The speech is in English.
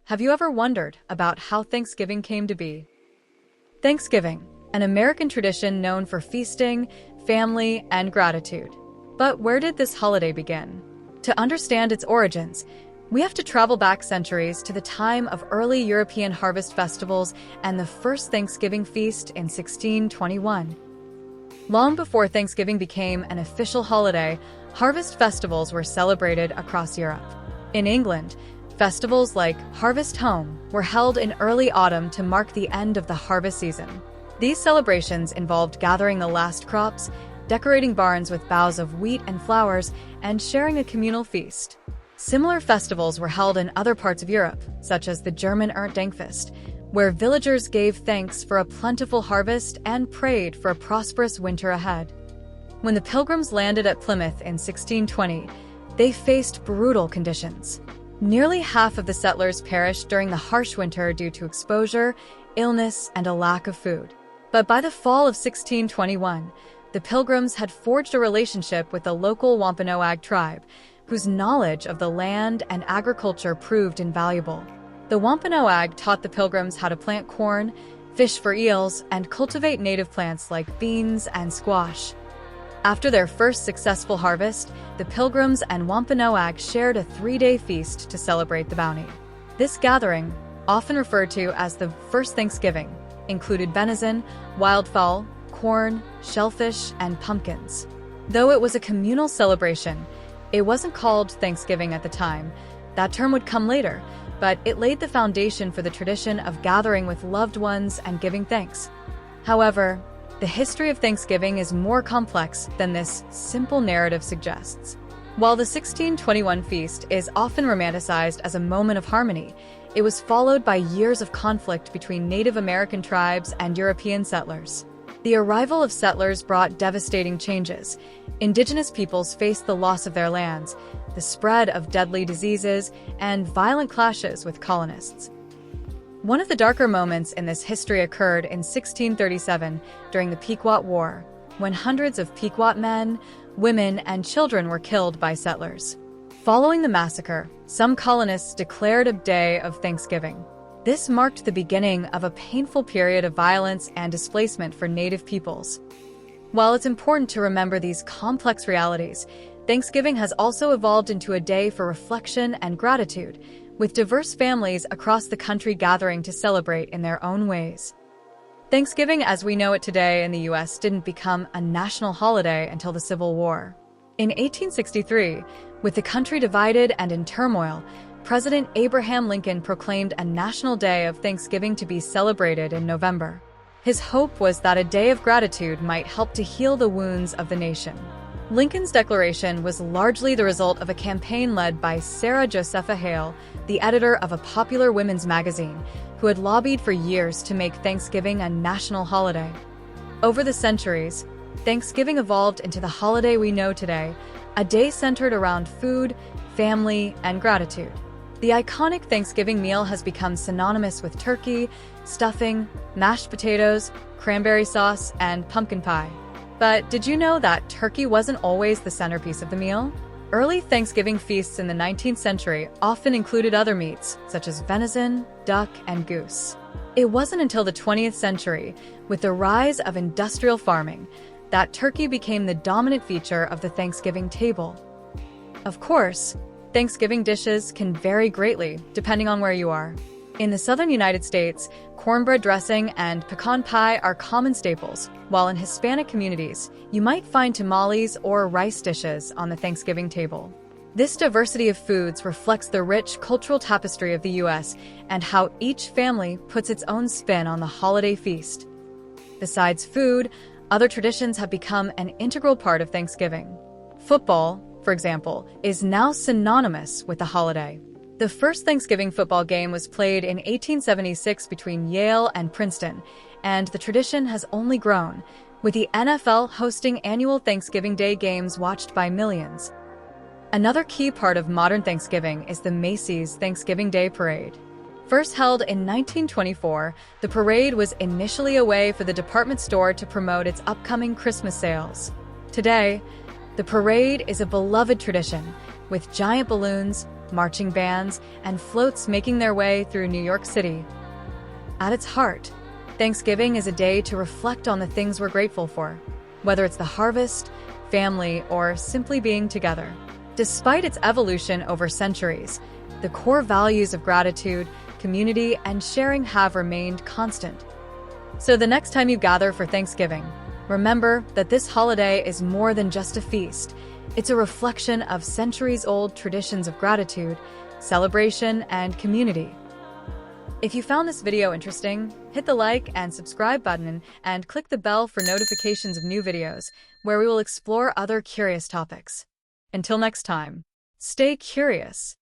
Have you ever wondered about how Thanksgiving came to be? Thanksgiving, an American tradition known for feasting, family, and gratitude. But where did this holiday begin? To understand its origins, we have to travel back centuries to the time of early European harvest festivals and the first Thanksgiving feast in 1621. Long before Thanksgiving became an official holiday, harvest festivals were celebrated across Europe. In England, festivals like Harvest Home were held in early autumn to mark the end of the harvest season. These celebrations involved gathering the last crops, decorating barns with boughs of wheat and flowers, and sharing a communal feast. Similar festivals were held in other parts of Europe, such as the German Erntedankfest, where villagers gave thanks for a plentiful harvest and prayed for a prosperous winter ahead. When the Pilgrims landed at Plymouth in 1620, they faced brutal conditions. Nearly half of the settlers perished during the harsh winter due to exposure, illness, and a lack of food. But by the fall of 1621, the Pilgrims had forged a relationship with the local Wampanoag tribe, whose knowledge of the land and agriculture proved invaluable. The Wampanoag taught the Pilgrims how to plant corn, fish for eels, and cultivate native plants like beans and squash. After their first successful harvest, the Pilgrims and Wampanoag shared a 3-day feast to celebrate the bounty. This gathering, often referred to as the First Thanksgiving, included venison, wildfowl, corn, shellfish, and pumpkins. Though it was a communal celebration, it wasn't called Thanksgiving at the time. That term would come later, but it laid the foundation for the tradition of gathering with loved ones and giving thanks. However, the history of Thanksgiving is more complex than this simple narrative suggests. While the 1621 feast is often romanticized as a moment of harmony, it was followed by years of conflict between Native American tribes and European settlers. The arrival of settlers brought devastating changes. Indigenous peoples faced the loss of their lands, the spread of deadly diseases, and violent clashes with colonists. One of the darker moments in this history occurred in 1637 during the Pequot War, when hundreds of Pequot men, women, and children were killed by settlers. Following the massacre, some colonists declared a day of Thanksgiving. This marked the beginning of a painful period of violence and displacement for Native peoples. While it's important to remember these complex realities, Thanksgiving has also evolved into a day for reflection and gratitude, with diverse families across the country gathering to celebrate in their own ways. Thanksgiving as we know it today in the U.S. didn't become a national holiday until the Civil War. In 1863, with the country divided and in turmoil, President Abraham Lincoln proclaimed a national day of Thanksgiving to be celebrated in November. His hope was that a day of gratitude might help to heal the wounds of the nation. Lincoln's declaration was largely the result of a campaign led by Sarah Josepha Hale, the editor of a popular women's magazine, who had lobbied for years to make Thanksgiving a national holiday. Over the centuries, Thanksgiving evolved into the holiday we know today, a day centered around food, family, and gratitude. The iconic Thanksgiving meal has become synonymous with turkey, stuffing, mashed potatoes, cranberry sauce, and pumpkin pie. But did you know that turkey wasn't always the centerpiece of the meal? Early Thanksgiving feasts in the 19th century often included other meats, such as venison, duck, and goose. It wasn't until the 20th century, with the rise of industrial farming, that turkey became the dominant feature of the Thanksgiving table. Of course, Thanksgiving dishes can vary greatly depending on where you are. In the southern United States, cornbread dressing and pecan pie are common staples, while in Hispanic communities, you might find tamales or rice dishes on the Thanksgiving table. This diversity of foods reflects the rich cultural tapestry of the U.S. and how each family puts its own spin on the holiday feast. Besides food, other traditions have become an integral part of Thanksgiving. Football, for example, is now synonymous with the holiday. The first Thanksgiving football game was played in 1876 between Yale and Princeton, and the tradition has only grown, with the NFL hosting annual Thanksgiving Day games watched by millions. Another key part of modern Thanksgiving is the Macy's Thanksgiving Day Parade. First held in 1924, the parade was initially a way for the department store to promote its upcoming Christmas sales. Today, the parade is a beloved tradition, with giant balloons, marching bands, and floats making their way through New York City. At its heart, Thanksgiving is a day to reflect on the things we're grateful for, whether it's the harvest, family, or simply being together. Despite its evolution over centuries, the core values of gratitude, community, and sharing have remained constant. So the next time you gather for Thanksgiving, remember that this holiday is more than just a feast. It's a reflection of centuries-old traditions of gratitude, celebration, and community. If you found this video interesting, hit the like and subscribe button and click the bell for notifications of new videos, where we will explore other curious topics. Until next time, stay curious.